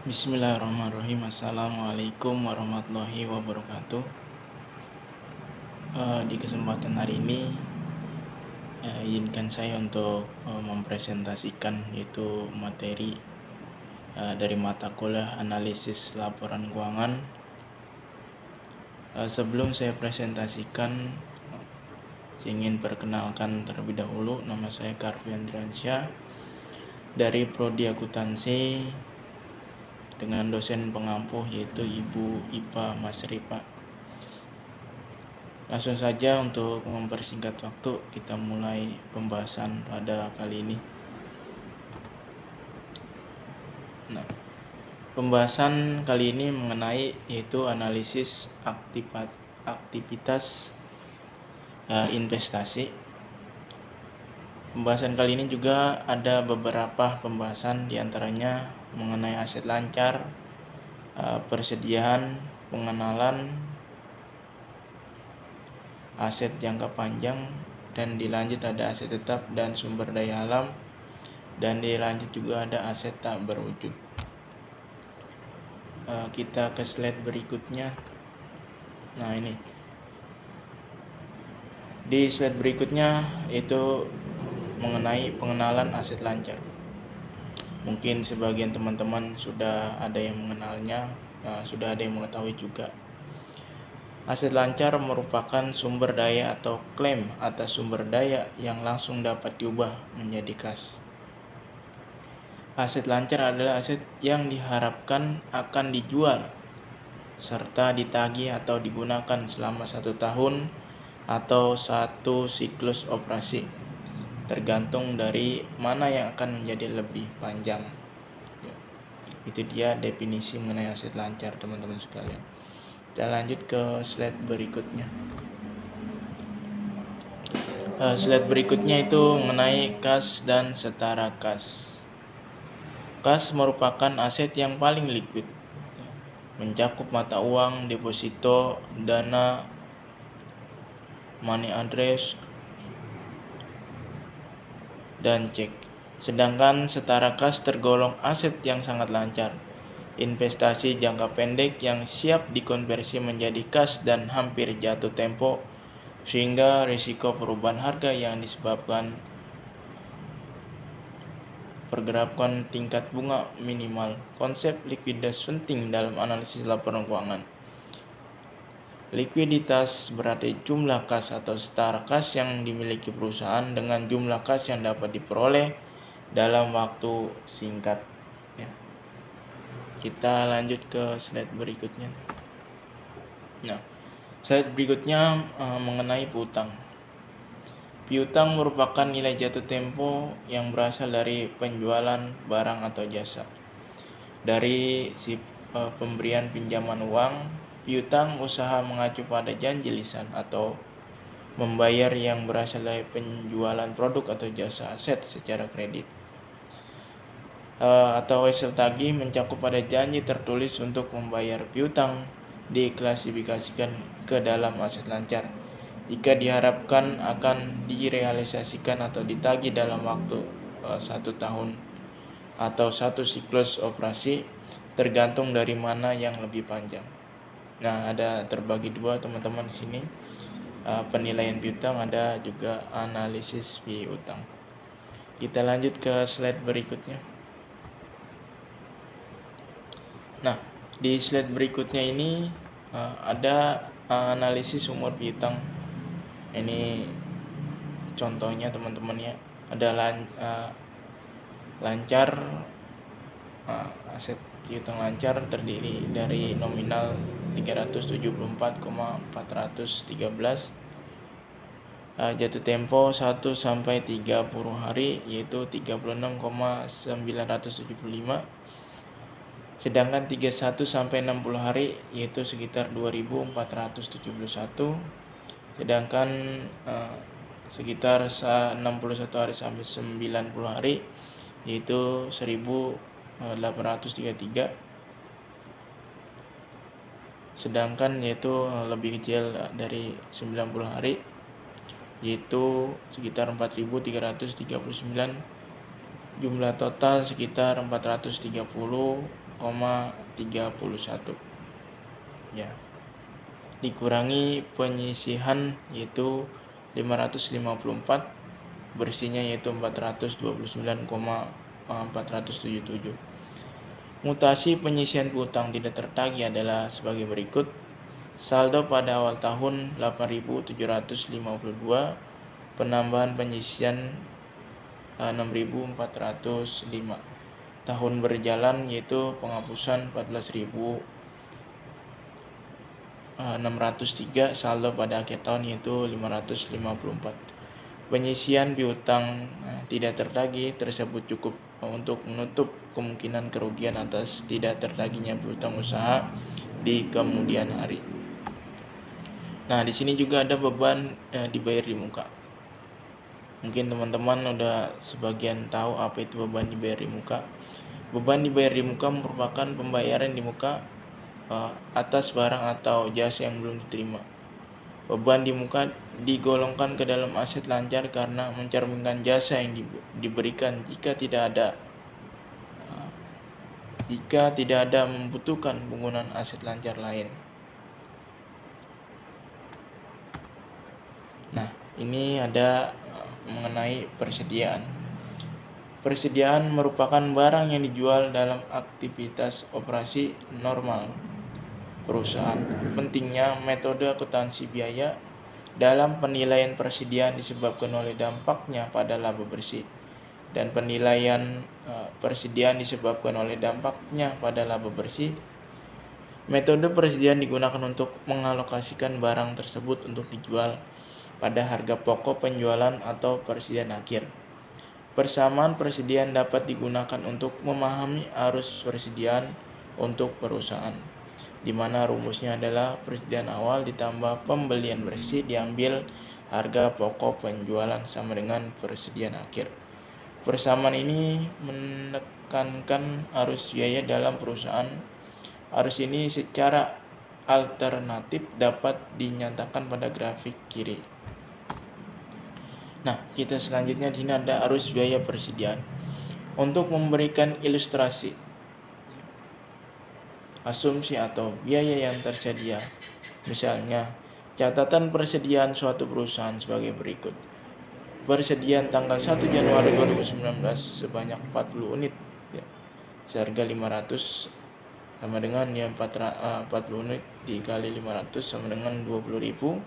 Bismillahirrahmanirrahim. Assalamualaikum warahmatullahi wabarakatuh. Di kesempatan hari ini izinkan saya untuk mempresentasikan yaitu materi dari mata kuliah analisis laporan keuangan. Sebelum saya presentasikan, saya ingin perkenalkan terlebih dahulu. Nama saya Karvi Andriansyah dari Prodi Akuntansi dengan dosen pengampu yaitu Ibu Ipa Masripa. Langsung saja untuk mempersingkat waktu, kita mulai pembahasan pada kali ini. Nah, pembahasan kali ini mengenai yaitu analisis aktivitas investasi. Pembahasan kali ini juga ada beberapa pembahasan diantaranya mengenai aset lancar, persediaan, pengenalan aset jangka panjang, dan dilanjut ada aset tetap dan sumber daya alam, dan dilanjut juga ada aset tak berwujud. Kita ke slide berikutnya. Nah, ini di slide berikutnya itu mengenai pengenalan aset lancar. Mungkin sebagian teman-teman sudah ada yang mengenalnya, sudah ada yang mengetahui juga. Aset lancar merupakan sumber daya atau klaim atas sumber daya yang langsung dapat diubah menjadi kas. Aset lancar adalah aset yang diharapkan akan dijual serta ditagih atau digunakan selama 1 tahun atau 1 siklus operasi, tergantung dari mana yang akan menjadi lebih panjang. Itu dia definisi mengenai aset lancar, teman-teman sekalian. Kita lanjut ke slide berikutnya. Slide berikutnya itu mengenai kas dan setara kas. Kas merupakan aset yang paling liquid, mencakup mata uang, deposito, dana, money address, dan cek. Sedangkan setara kas tergolong aset yang sangat lancar, investasi jangka pendek yang siap dikonversi menjadi kas dan hampir jatuh tempo, sehingga risiko perubahan harga yang disebabkan pergerakan tingkat bunga minimal. Konsep likuiditas penting dalam analisis laporan keuangan. Likuiditas berarti jumlah kas atau setara kas yang dimiliki perusahaan dengan jumlah kas yang dapat diperoleh dalam waktu singkat. Kita lanjut ke slide berikutnya. Nah, slide berikutnya mengenai piutang. Piutang merupakan nilai jatuh tempo yang berasal dari penjualan barang atau jasa. Dari pemberian pinjaman uang, piutang usaha mengacu pada janji lisan atau membayar yang berasal dari penjualan produk atau jasa aset secara kredit. Atau hasil tagih mencakup pada janji tertulis untuk membayar piutang, diklasifikasikan ke dalam aset lancar jika diharapkan akan direalisasikan atau ditagih dalam waktu 1 tahun atau 1 siklus operasi, tergantung dari mana yang lebih panjang. Nah, ada terbagi 2 teman-teman di sini. Penilaian piutang, ada juga analisis piutang. Kita lanjut ke slide berikutnya. Nah, di slide berikutnya ini ada analisis umur piutang. Ini contohnya teman-teman ya. Ada lancar, aset piutang lancar terdiri dari nominal 374,413, jatuh tempo 1 sampai 30 hari yaitu 36,975, sedangkan 31 sampai 60 hari yaitu sekitar 2.471, sedangkan sekitar 61 hari sampai 90 hari yaitu 1.833, sedangkan yaitu lebih kecil dari 90 hari yaitu sekitar 4.339. Jumlah total sekitar 430 ya. Dikurangi penyisihan yaitu 554, bersihnya yaitu 429,477. Mutasi penyisihan piutang tidak tertagih adalah sebagai berikut. Saldo pada awal tahun 8.752, penambahan penyisihan 6.405. Tahun berjalan yaitu penghapusan 14.603, saldo pada akhir tahun yaitu 554. Penyisihan piutang tidak tertagih tersebut cukup untuk menutup kemungkinan kerugian atas tidak tertagihnya piutang usaha di kemudian hari. Nah, di sini juga ada beban dibayar di muka. Mungkin teman-teman udah sebagian tahu apa itu beban dibayar di muka. Beban dibayar di muka merupakan pembayaran di muka atas barang atau jasa yang belum diterima. Beban di muka digolongkan ke dalam aset lancar karena mencerminkan jasa yang diberikan jika tidak ada membutuhkan penggunaan aset lancar lain. Nah, ini ada mengenai persediaan. Persediaan merupakan barang yang dijual dalam aktivitas operasi normal perusahaan. Pentingnya metode akuntansi biaya dalam penilaian persediaan disebabkan oleh dampaknya pada laba bersih, dan penilaian persediaan disebabkan oleh dampaknya pada laba bersih. Metode persediaan digunakan untuk mengalokasikan barang tersebut untuk dijual pada harga pokok penjualan atau persediaan akhir. Persamaan persediaan dapat digunakan untuk memahami arus persediaan untuk perusahaan, di mana rumusnya adalah persediaan awal ditambah pembelian bersih diambil harga pokok penjualan sama dengan persediaan akhir. Persamaan ini menekankan arus biaya dalam perusahaan. Arus ini secara alternatif dapat dinyatakan pada grafik kiri. Nah, kita selanjutnya di sini ada arus biaya persediaan. Untuk memberikan ilustrasi asumsi atau biaya yang tersedia, misalnya catatan persediaan suatu perusahaan sebagai berikut. Persediaan tanggal 1 Januari 2019 sebanyak 40 unit ya, seharga 500 sama dengan 40 unit dikali 500 sama dengan 20.000.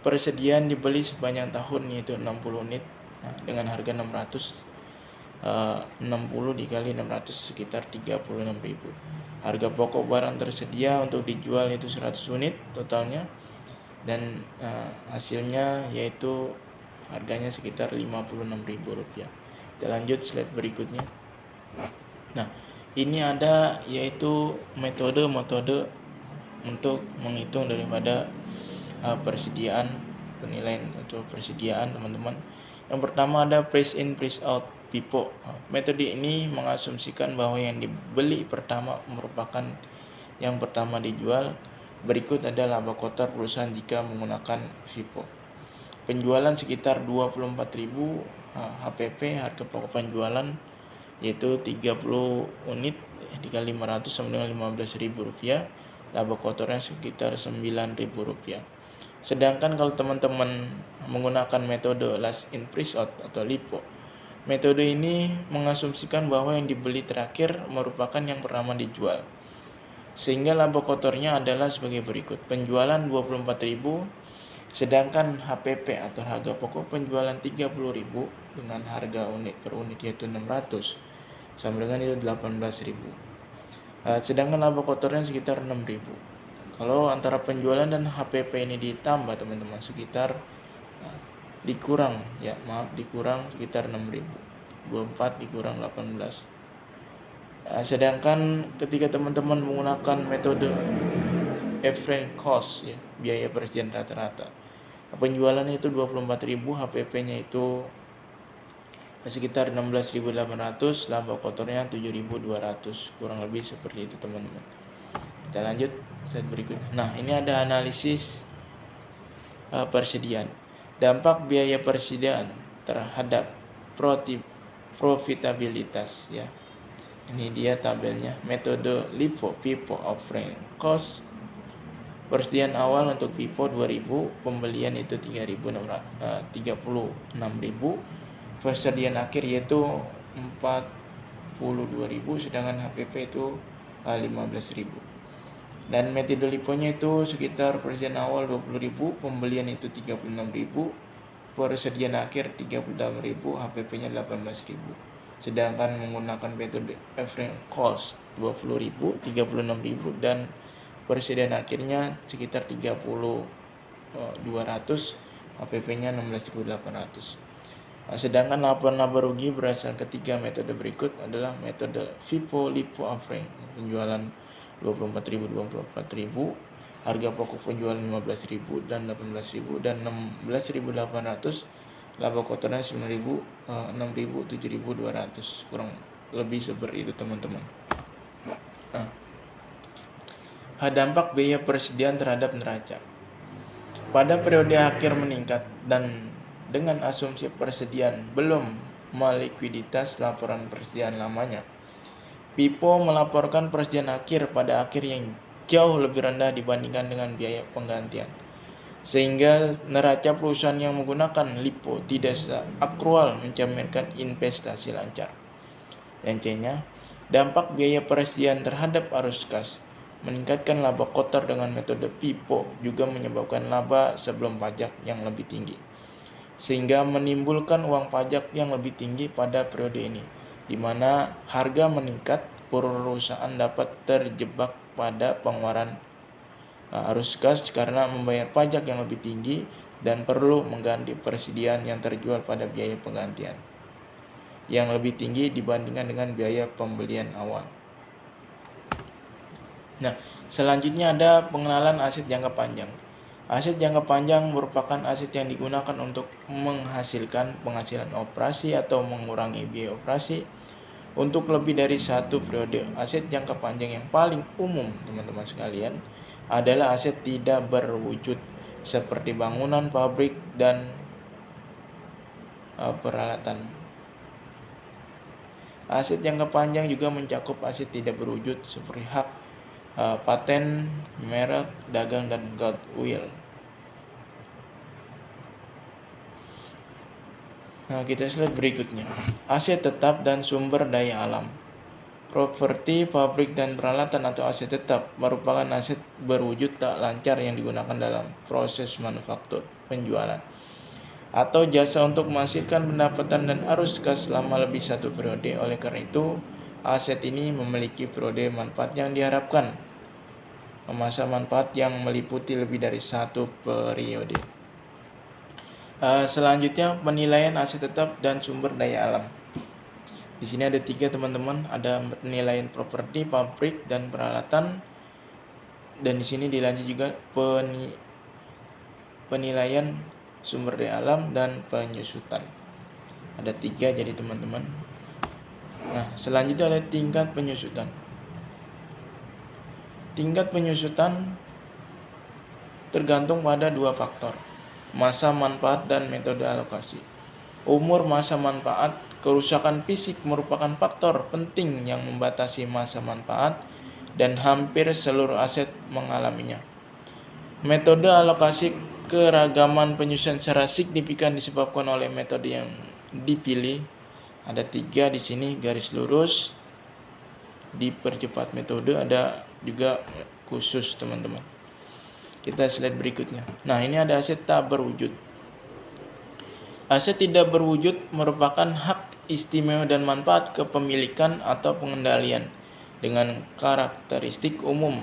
Persediaan dibeli sepanjang tahun yaitu 60 unit dengan harga 60 dikali 600 sekitar 36.000. Harga pokok barang tersedia untuk dijual yaitu 100 unit totalnya, dan hasilnya yaitu harganya sekitar Rp56.000. Kita lanjut slide berikutnya. Nah, ini ada yaitu metode untuk menghitung daripada persediaan, penilaian atau persediaan teman-teman. Yang pertama ada price in price out FIFO. Metode ini mengasumsikan bahwa yang dibeli pertama merupakan yang pertama dijual. Berikut ada laba kotor perusahaan jika menggunakan FIFO. Penjualan sekitar 24.000 HPP, harga pokok penjualan yaitu 30 unit dikali 500 sama dengan Rp15.000. Laba kotornya sekitar Rp9.000. Sedangkan kalau teman-teman menggunakan metode last in price out atau LIFO, metode ini mengasumsikan bahwa yang dibeli terakhir merupakan yang pertama dijual, sehingga laba kotornya adalah sebagai berikut. Penjualan 24.000, sedangkan HPP atau harga pokok penjualan 30.000 dengan harga unit per unit yaitu 600 sama dengan itu 18.000. Sedangkan laba kotornya sekitar 6.000. Kalau antara penjualan dan HPP ini ditambah teman-teman sekitar dikurang sekitar 6.000. 24 dikurang 18. Sedangkan ketika teman-teman menggunakan metode average cost ya, biaya persediaan rata-rata, penjualannya itu 24.000, HPP-nya itu sekitar 16.800, laba kotornya 7.200, kurang lebih seperti itu teman-teman. Kita lanjut slide berikutnya. Nah, ini ada analisis persediaan. Dampak biaya persediaan terhadap profitabilitas ya. Ini dia tabelnya. Metode LIFO, FIFO offering cost. Persediaan awal untuk FIFO 2000, pembelian itu 36.000. Persediaan akhir yaitu 42.000, sedangkan HPP itu 15.000. Dan metode LIFO-nya itu sekitar persediaan awal 20.000, pembelian itu 36.000, persediaan akhir 38.000, HPP-nya 18.000. Sedangkan menggunakan metode offering cost 20.000, 36.000, dan persediaan akhirnya sekitar 30.200, HPP-nya 16.800. Sedangkan laba rugi berasal ketiga metode berikut adalah metode FIFO, LIFO offering, penjualan 24.000, 24.000, harga pokok penjualan 15.000 dan 18.000 dan 16.800, laba kotornya 9.000, 6.000, 7.200, kurang lebih seperti itu teman-teman. Dampak biaya persediaan terhadap neraca. Pada periode akhir meningkat dan dengan asumsi persediaan belum melikuiditas laporan persediaan lamanya, FIFO melaporkan persediaan akhir pada akhir yang jauh lebih rendah dibandingkan dengan biaya penggantian, sehingga neraca perusahaan yang menggunakan LIFO tidak seakrual mencerminkan investasi lancar. Yang C-nya, dampak biaya persediaan terhadap arus kas. Meningkatkan laba kotor dengan metode FIFO juga menyebabkan laba sebelum pajak yang lebih tinggi, sehingga menimbulkan uang pajak yang lebih tinggi pada periode ini, di mana harga meningkat, perusahaan dapat terjebak pada pengeluaran arus kas karena membayar pajak yang lebih tinggi dan perlu mengganti persediaan yang terjual pada biaya penggantian yang lebih tinggi dibandingkan dengan biaya pembelian awal. Nah, selanjutnya ada pengenalan aset jangka panjang. Aset jangka panjang merupakan aset yang digunakan untuk menghasilkan penghasilan operasi atau mengurangi biaya operasi untuk lebih dari satu periode. Aset jangka panjang yang paling umum, teman-teman sekalian, adalah aset tidak berwujud seperti bangunan, pabrik, dan peralatan. Aset jangka panjang juga mencakup aset tidak berwujud seperti hak, paten, merek, dagang, dan goodwill. Nah, kita slide berikutnya. Aset tetap dan sumber daya alam. Properti, pabrik, dan peralatan atau aset tetap merupakan aset berwujud tak lancar yang digunakan dalam proses manufaktur, penjualan, atau jasa untuk menghasilkan pendapatan dan arus kas selama lebih satu periode. Oleh karena itu, aset ini memiliki periode manfaat yang diharapkan, masa manfaat yang meliputi lebih dari satu periode. Selanjutnya, penilaian aset tetap dan sumber daya alam. Di sini ada 3 teman-teman, ada penilaian properti, pabrik, dan peralatan. Dan di sini dilanjut juga penilaian sumber daya alam dan penyusutan. Ada 3 jadi teman-teman. Nah, selanjutnya ada tingkat penyusutan. Tingkat penyusutan tergantung pada 2 faktor, masa manfaat dan metode alokasi. Umur masa manfaat, kerusakan fisik merupakan faktor penting yang membatasi masa manfaat dan hampir seluruh aset mengalaminya. Metode alokasi, keragaman penyusutan secara signifikan disebabkan oleh metode yang dipilih. Ada 3 di sini, garis lurus, dipercepat metode, ada juga khusus teman-teman. Kita slide berikutnya. Nah, ini ada aset tak berwujud. Aset tidak berwujud merupakan hak istimewa dan manfaat kepemilikan atau pengendalian dengan karakteristik umum,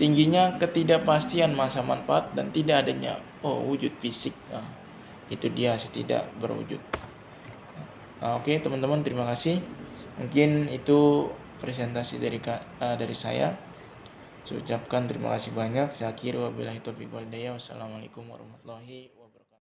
tingginya ketidakpastian masa manfaat dan tidak adanya wujud fisik. Nah, itu dia aset tidak berwujud. Nah, oke teman-teman, terima kasih. Mungkin itu presentasi dari saya. Saya ucapkan terima kasih banyak. Saya kira wabillahi taufiq wal hidayah. Wassalamualaikum warahmatullahi wabarakatuh.